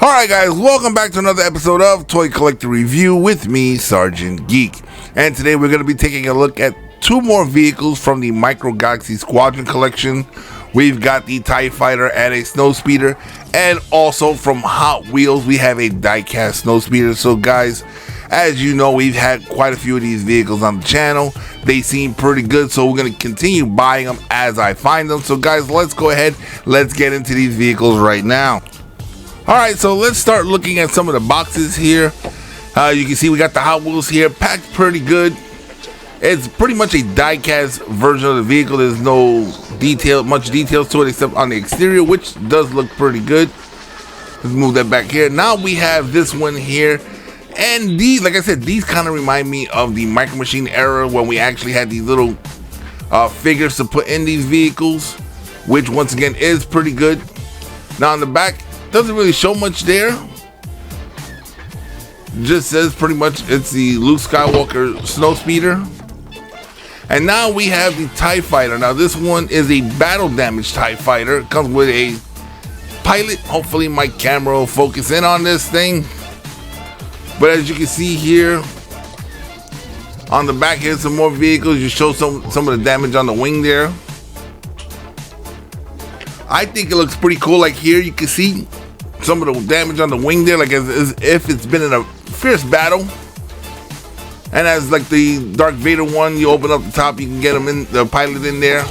Alright guys, welcome back to another episode of Toy Collector Review with me, Sergeant Geek. And today we're going to be taking a look at two more vehicles from the Micro Galaxy Squadron collection. We've got the TIE Fighter and a Snowspeeder, and also from Hot Wheels we have a die-cast Snowspeeder. So guys, as you know, we've had quite a few of these vehicles on the channel. They seem pretty good, so we're going to continue buying them as I find them. So guys, let's go ahead, let's get into these vehicles right now. Alright, so let's start looking at some of the boxes here. You can see we got the Hot Wheels here, packed pretty good. It's pretty much a die-cast version of the vehicle. There's no much details to it except on the exterior, which does look pretty good. Let's move that back here. Now we have this one here. And these, like I said, these kind of remind me of the Micro Machine era when we actually had these little figures to put in these vehicles, which once again is pretty good. Now on the back, doesn't really show much there. Just says pretty much it's the Luke Skywalker Snowspeeder. And now we have the TIE Fighter. Now this one is a battle damaged TIE Fighter. It comes with a pilot. Hopefully my camera will focus in on this thing. But as you can see here, on the back here's some more vehicles. You show some of the damage on the wing there. I think it looks pretty cool. Like here you can see some of the damage on the wing there, like as if it's been in a fierce battle. And as like the Darth Vader one, you open up the top, you can get him in, the pilot in there.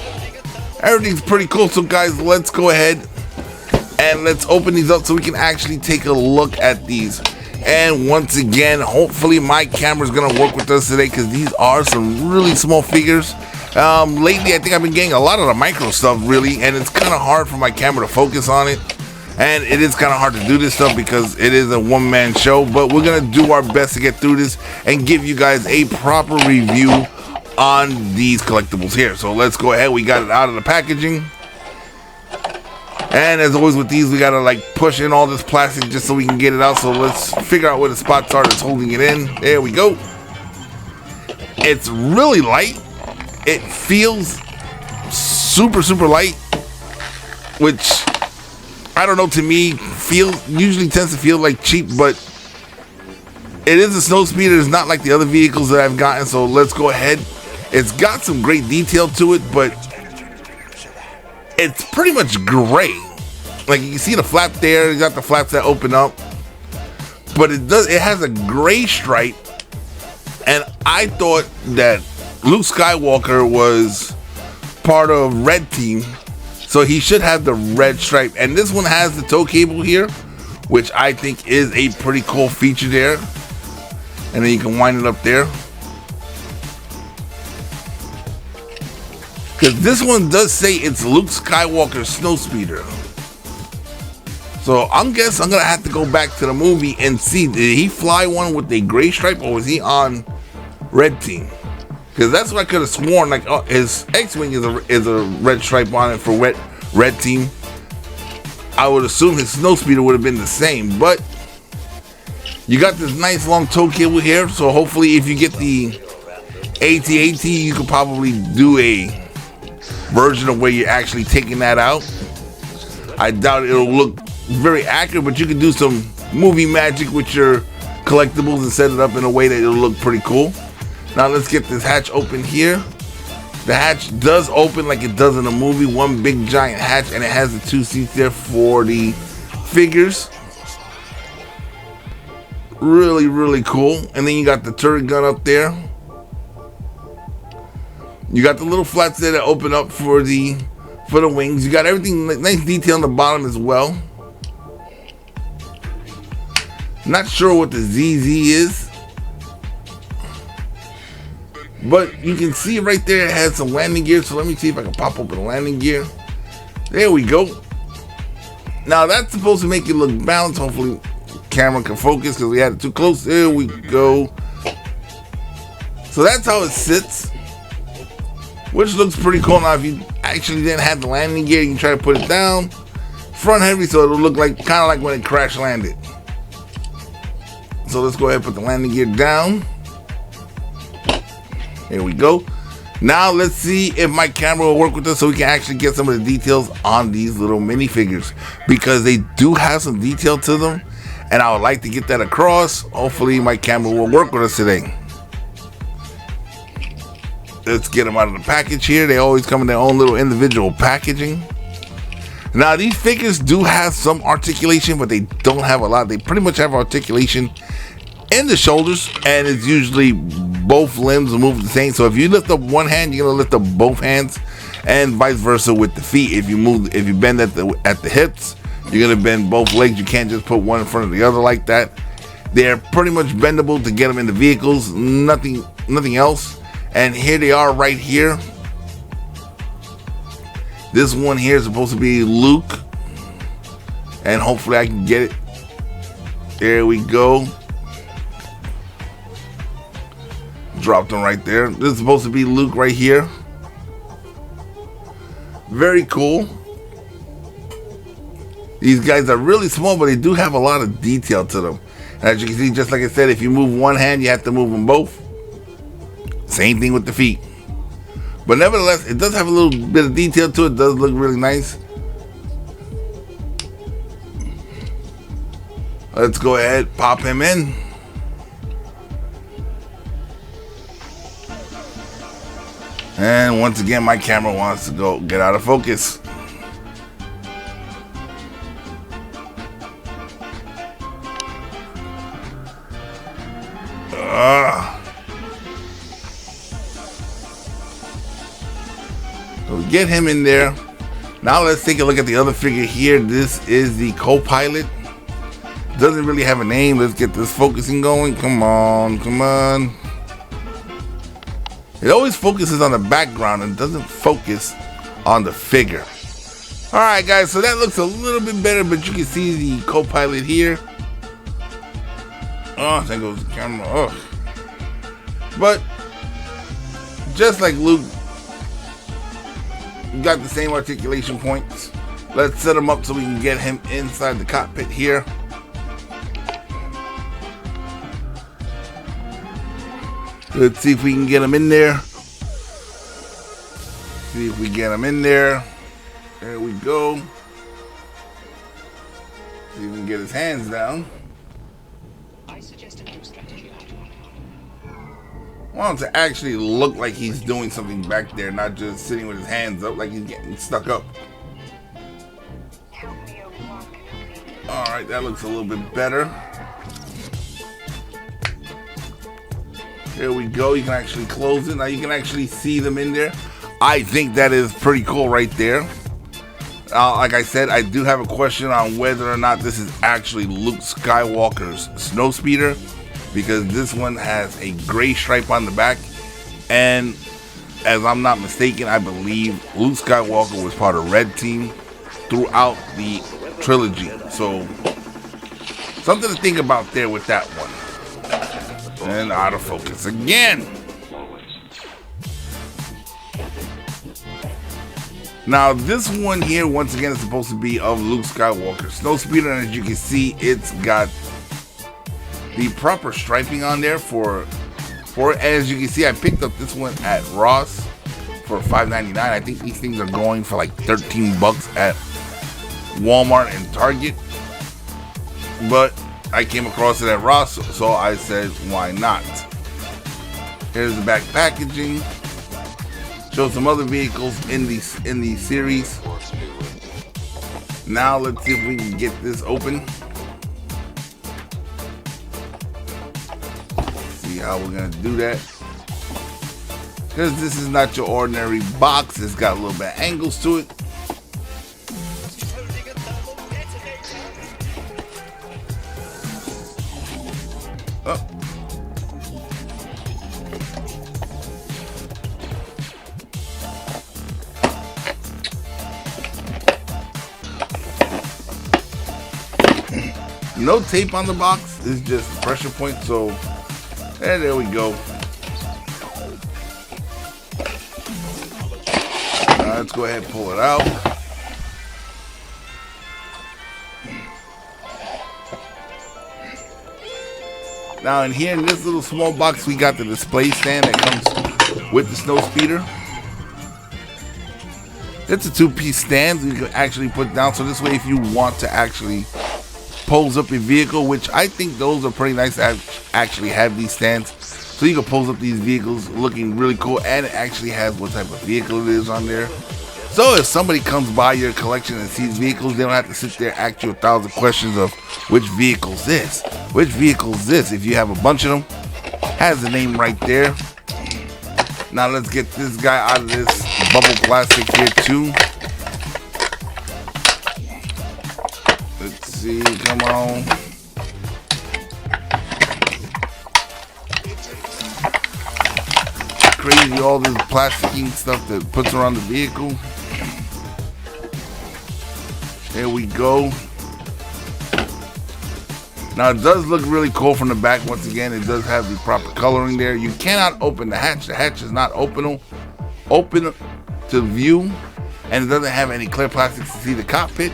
Everything's pretty cool. So guys, let's go ahead and let's open these up so we can actually take a look at these. And once again, hopefully my camera's gonna work with us today, because these are some really small figures. Lately I think I've been getting a lot of the micro stuff really, and it's kind of hard for my camera to focus on it. And it is kind of hard to do this stuff because it is a one-man show, but we're gonna do our best to get through this and give you guys a proper review on these collectibles here. So let's go ahead. We got it out of the packaging, and as always with these, we gotta like push in all this plastic just so we can get it out. So let's figure out where the spots are that's holding it in. There we go. It's really light. It feels super light, which I don't know, to me usually tends to feel like cheap, but it is a Snowspeeder. It's not like the other vehicles that I've gotten. So let's go ahead. It's got some great detail to it, but it's pretty much gray. Like you can see the flap there. You got the flaps that open up, but it has a gray stripe. And I thought that Luke Skywalker was part of Red Team, so he should have the red stripe. And this one has the tow cable here, which I think is a pretty cool feature there. And then you can wind it up there, because this one does say it's Luke Skywalker Snowspeeder. So I'm gonna have to go back to the movie and see, did he fly one with a gray stripe or was he on Red Team? Because that's what I could have sworn, like his X-Wing is a red stripe on it for Red Team. I would assume his Snowspeeder would have been the same, but you got this nice long tow cable here, so hopefully if you get the AT-AT, you could probably do a version of where you're actually taking that out. I doubt it'll look very accurate, but you can do some movie magic with your collectibles and set it up in a way that it'll look pretty cool. Now let's get this hatch open here. The hatch does open like it does in the movie, one big giant hatch, and it has the two seats there for the figures. Really cool. And then you got the turret gun up there. You got the little flats there that open up for the wings. You got everything, nice detail on the bottom as well. Not sure what the ZZ is, but you can see right there it has some landing gear. So let me see if I can pop open the landing gear. There we go. Now that's supposed to make it look balanced. Hopefully camera can focus because we had it too close. There we go. So that's how it sits, which looks pretty cool. Now if you actually didn't have the landing gear, you can try to put it down front heavy so it'll look like kind of like when it crash landed. So let's go ahead and put the landing gear down. There we go. Now let's see if my camera will work with us so we can actually get some of the details on these little minifigures, because they do have some detail to them. and I would like to get that across. Hopefully my camera will work with us today. Let's get them out of the package here. They always come in their own little individual packaging. Now these figures do have some articulation, but they don't have a lot. They pretty much have articulation in the shoulders, and it's usually both limbs move the same. So if you lift up one hand, you're gonna lift up both hands, and vice versa with the feet. If you bend at the hips, you're gonna bend both legs. You can't just put one in front of the other like that. They're pretty much bendable to get them in the vehicles. Nothing else. And here they are right here. This one here is supposed to be Luke, and hopefully I can get it. There we go. Dropped them right there. This is supposed to be Luke right here. Very cool. These guys are really small, but they do have a lot of detail to them. And as you can see, just like I said, if you move one hand, you have to move them both. Same thing with the feet. But nevertheless, it does have a little bit of detail to it. It does look really nice. Let's go ahead, pop him in. And once again, my camera wants to get out of focus. So we get him in there. Now let's take a look at the other figure here. This is the co-pilot. Doesn't really have a name. Let's get this focusing going. Come on, come on. It always focuses on the background and doesn't focus on the figure. All right, guys, so that looks a little bit better, but you can see the co-pilot here. Oh, there goes the camera. Oh. But just like Luke, you got the same articulation points. Let's set him up so we can get him inside the cockpit here. Let's see if we can get him in there. See if we get him in there. There we go. See if we can get his hands down. I suggest a new strategy. I want him to actually look like he's doing something back there, not just sitting with his hands up like he's getting stuck up. Alright, that looks a little bit better. There we go. You can actually close it. Now you can actually see them in there. I think that is pretty cool right there. Like I said, I do have a question on whether or not this is actually Luke Skywalker's snowspeeder, because this one has a gray stripe on the back, and as I'm not mistaken, I believe Luke Skywalker was part of Red Team throughout the trilogy. So something to think about there with that one. And out of focus again. Now this one here, once again, is supposed to be of Luke Skywalker snowspeeder, and as you can see, it's got the proper striping on there for it. As you can see, I picked up this one at Ross for $5.99. I think these things are going for like $13 at Walmart and Target, but I came across it at Ross, so I said, why not? Here's the back packaging. Show some other vehicles in the series. Now let's see if we can get this open. See how we're gonna do that. Because this is not your ordinary box. It's got a little bit of angles to it. Oh. No tape on the box, it's just pressure point, so there we go. Now let's go ahead and pull it out. Now in here, in this little small box, we got the display stand that comes with the snowspeeder. It's a two-piece stand you can actually put down, so this way if you want to actually pose up your vehicle, which I think those are pretty nice to actually have these stands. So you can pose up these vehicles looking really cool, and it actually has what type of vehicle it is on there. So if somebody comes by your collection and sees vehicles, they don't have to sit there and ask you 1,000 questions of which vehicle's this, which vehicle's this. If you have a bunch of them, has the name right there. Now let's get this guy out of this bubble plastic here too. Let's see, come on. Crazy, all this plasticine stuff that puts around the vehicle. There we go. Now it does look really cool from the back. Once again, it does have the proper coloring there. You cannot open the hatch. The hatch is not open to view, and it doesn't have any clear plastics to see the cockpit.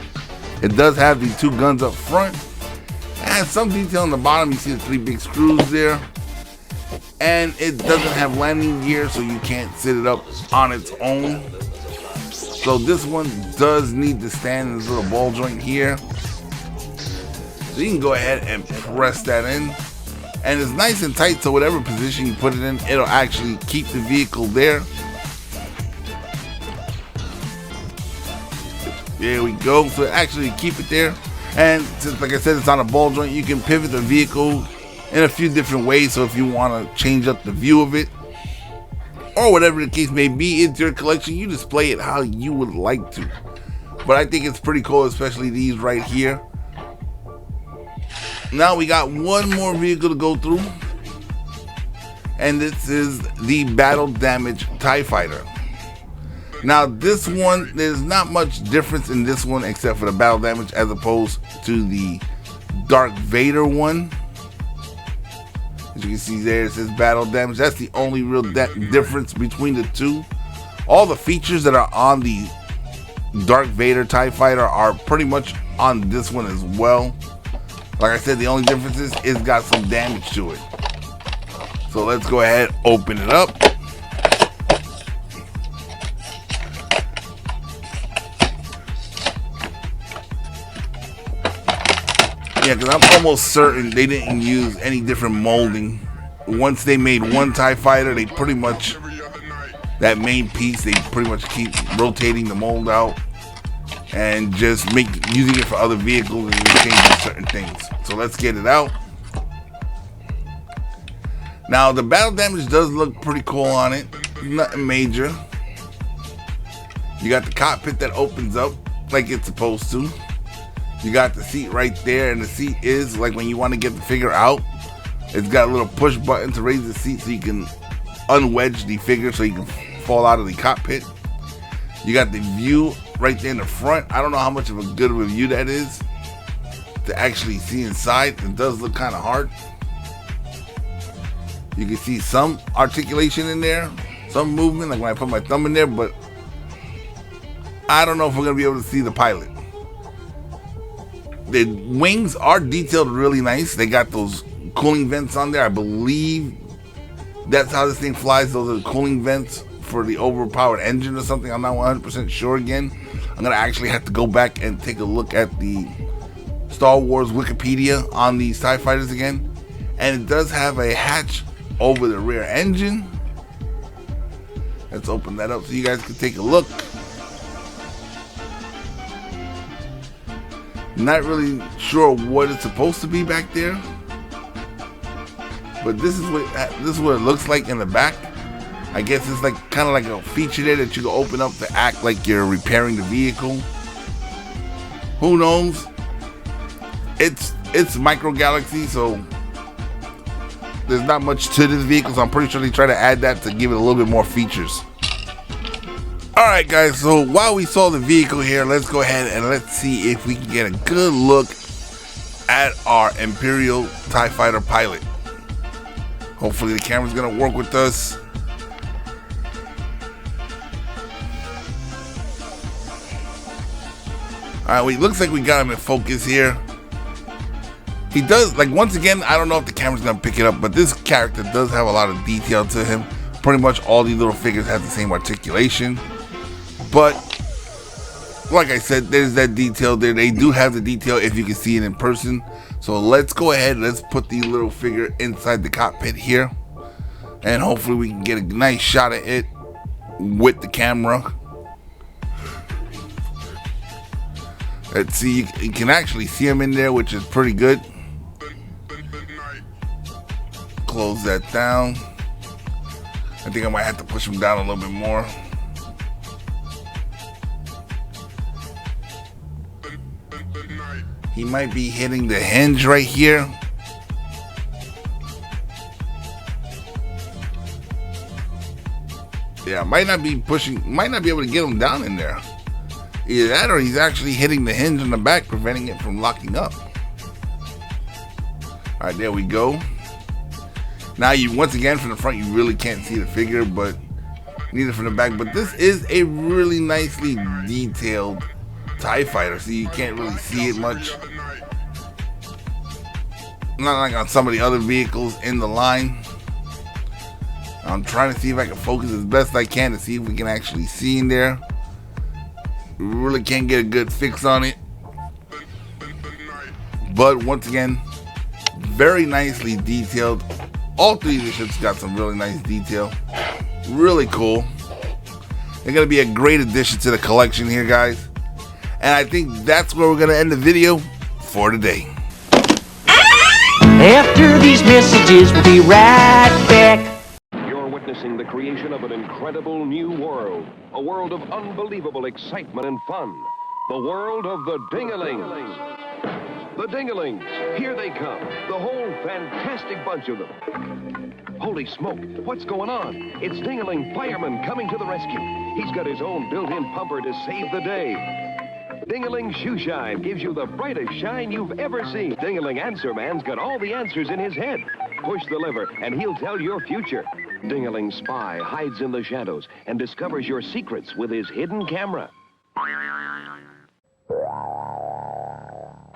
It does have the 2 guns up front. It has some detail on the bottom. You see the 3 big screws there. And it doesn't have landing gear, so you can't sit it up on its own. So this one does need to stand in this little ball joint here. So you can go ahead and press that in. And it's nice and tight, so whatever position you put it in, it'll actually keep the vehicle there. There we go. So actually keep it there. And since, like I said, it's on a ball joint, you can pivot the vehicle in a few different ways. So if you want to change up the view of it, or whatever the case may be, it's your collection. You display it how you would like to. But I think it's pretty cool, especially these right here. Now we got one more vehicle to go through, and this is the Battle Damage TIE Fighter. Now this one, there's not much difference in this one except for the battle damage as opposed to the Darth Vader one. As you can see there, it says battle damage. That's the only real difference between the two. All the features that are on the Darth Vader TIE Fighter are pretty much on this one as well. Like I said, the only difference is it's got some damage to it. So let's go ahead, open it up. Yeah, because I'm almost certain they didn't use any different molding. Once they made one TIE Fighter, they pretty much, that main piece, they pretty much keep rotating the mold out and just using it for other vehicles and changing certain things. So let's get it out. Now the battle damage does look pretty cool on it. Nothing major. You got the cockpit that opens up like it's supposed to. You got the seat right there, and the seat is like when you want to get the figure out, it's got a little push button to raise the seat so you can unwedge the figure so you can fall out of the cockpit. You got the view right there in the front. I don't know how much of a good of a view that is to actually see inside. It does look kind of hard. You can see some articulation in there, some movement, like when I put my thumb in there, but I don't know if we're going to be able to see the pilot. The wings are detailed really nice. They got those cooling vents on there. I believe that's how this thing flies. Those are the cooling vents for the overpowered engine or something. I'm not 100% sure again. I'm going to actually have to go back and take a look at the Star Wars Wikipedia on these TIE Fighters again. And it does have a hatch over the rear engine. Let's open that up so you guys can take a look. Not really sure what it's supposed to be back there, but this is what it looks like in the back. I guess it's like kind of like a feature there that you can open up to act like you're repairing the vehicle. Who knows? It's Micro Galaxy, so there's not much to this vehicle. So I'm pretty sure they try to add that to give it a little bit more features. Alright guys, so while we saw the vehicle here, let's go ahead and let's see if we can get a good look at our Imperial TIE Fighter pilot. Hopefully the camera's going to work with us. Alright, it looks like we got him in focus here. He does, like, once again, I don't know if the camera's going to pick it up, but this character does have a lot of detail to him. Pretty much all these little figures have the same articulation. But like I said, there's that detail there. They do have the detail if you can see it in person. So let's go ahead. Let's put the little figure inside the cockpit here. And hopefully we can get a nice shot of it with the camera. Let's see. You can actually see him in there, which is pretty good. Close that down. I think I might have to push him down a little bit more. He might be hitting the hinge right here. Yeah, might not be able to get him down in there. Either that or he's actually hitting the hinge on the back, preventing it from locking up. Alright, there we go. Now once again from the front you really can't see the figure, but neither from the back. But this is a really nicely detailed TIE fighter, so you can't really see it much. Not like on some of the other vehicles in the line. I'm trying to see if I can focus as best I can to see if we can actually see in there. We really can't get a good fix on it. But once again, very nicely detailed. All three of the ships got some really nice detail. Really cool. They're going to be a great addition to the collection here, guys. And I think that's where we're going to end the video for today. After these messages, we'll be right back. You're witnessing the creation of an incredible new world. A world of unbelievable excitement and fun. The world of the Dingalings. The Dingalings, here they come. The whole fantastic bunch of them. Holy smoke, what's going on? It's Dingaling Fireman coming to the rescue. He's got his own built-in pumper to save the day. Dingaling Shoe Shine gives you the brightest shine you've ever seen. Dingaling Answer Man's got all the answers in his head. Push the lever and he'll tell your future. Dingaling Spy hides in the shadows and discovers your secrets with his hidden camera.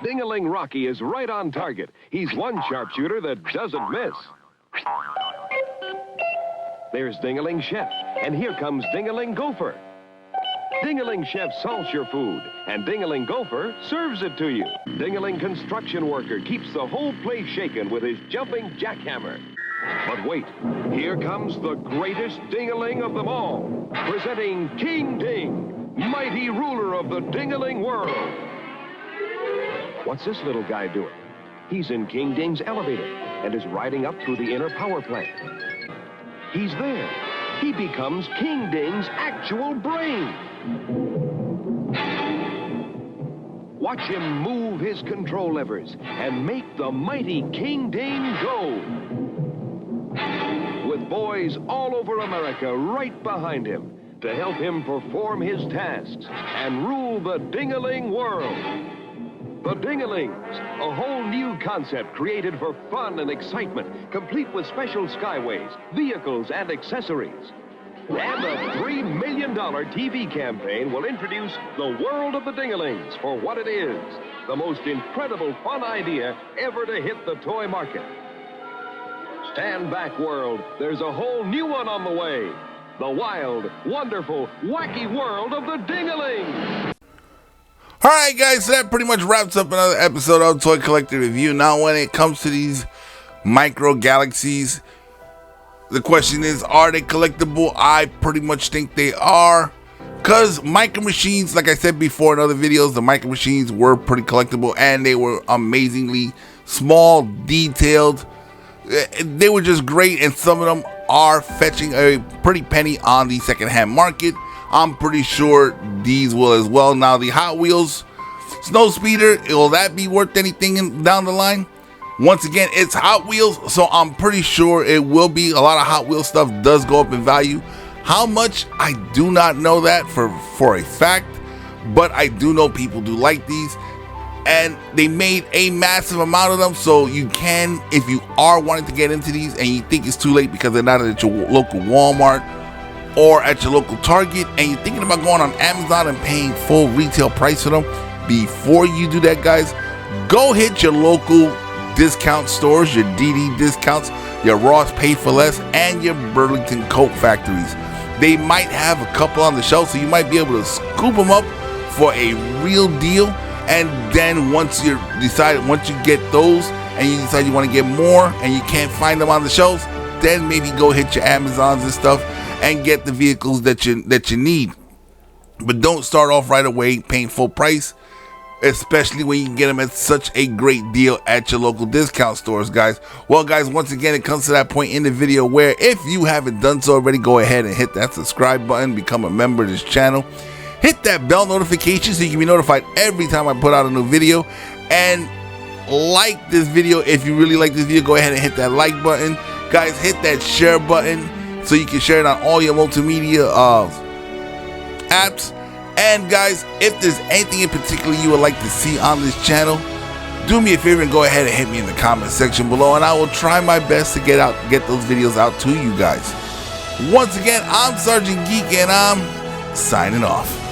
Dingaling Rocky is right on target. He's one sharpshooter that doesn't miss. There's Dingaling Chef, and here comes Dingaling Gopher. Dingaling Chef salts your food, and Dingaling Gopher serves it to you. Dingaling Construction Worker keeps the whole place shaken with his jumping jackhammer. But wait, here comes the greatest Dingaling of them all, presenting King Ding, mighty ruler of the Dingaling world. What's this little guy doing? He's in King Ding's elevator and is riding up through the inner power plant. He's there. He becomes King Ding's actual brain. Watch him move his control levers and make the mighty King Ding go. With boys all over America right behind him to help him perform his tasks and rule the Dingaling world. The Dingalings, a whole new concept created for fun and excitement, complete with special skyways, vehicles, and accessories. And a $3 million TV campaign will introduce the world of the Dingalings for what it is, the most incredible fun idea ever to hit the toy market. Stand back, world. There's a whole new one on the way. The wild, wonderful, wacky world of the Dingalings. Alright guys, so that pretty much wraps up another episode of Toy Collector Review. Now when it comes to these micro galaxies, the question is, are they collectible? I pretty much think they are. Because Micro Machines, like I said before in other videos, the Micro Machines were pretty collectible and they were amazingly small, detailed. They were just great, and some of them are fetching a pretty penny on the secondhand market. I'm pretty sure these will as well. Now the Hot Wheels Snow Speeder, will that be worth anything down the line? Once again, it's Hot Wheels, so I'm pretty sure it will be. A lot of Hot Wheels stuff does go up in value. How much, I do not know that for a fact, but I do know people do like these, and they made a massive amount of them, so you can, if you are wanting to get into these and you think it's too late because they're not at your local Walmart or at your local Target, and you're thinking about going on Amazon and paying full retail price for them, before you do that, guys, go hit your local discount stores, your DD discounts, your Ross Pay for Less, and your Burlington Coat factories. They might have a couple on the shelf, so you might be able to scoop them up for a real deal. And then once you get those and you decide you want to get more and you can't find them on the shelves, then maybe go hit your Amazons and stuff and get the vehicles that you need. But don't start off right away paying full price, especially when you can get them at such a great deal at your local discount stores, guys. Well, guys, once again, it comes to that point in the video where if you haven't done so already, go ahead and hit that subscribe button, become a member of this channel, hit that bell notification so you can be notified every time I put out a new video, and like this video. If you really like this video, go ahead and hit that like button. Guys, hit that share button so you can share it on all your multimedia apps. And guys, if there's anything in particular you would like to see on this channel, do me a favor and go ahead and hit me in the comment section below, and I will try my best to get those videos out to you guys. Once again, I'm Sergeant Geek, and I'm signing off.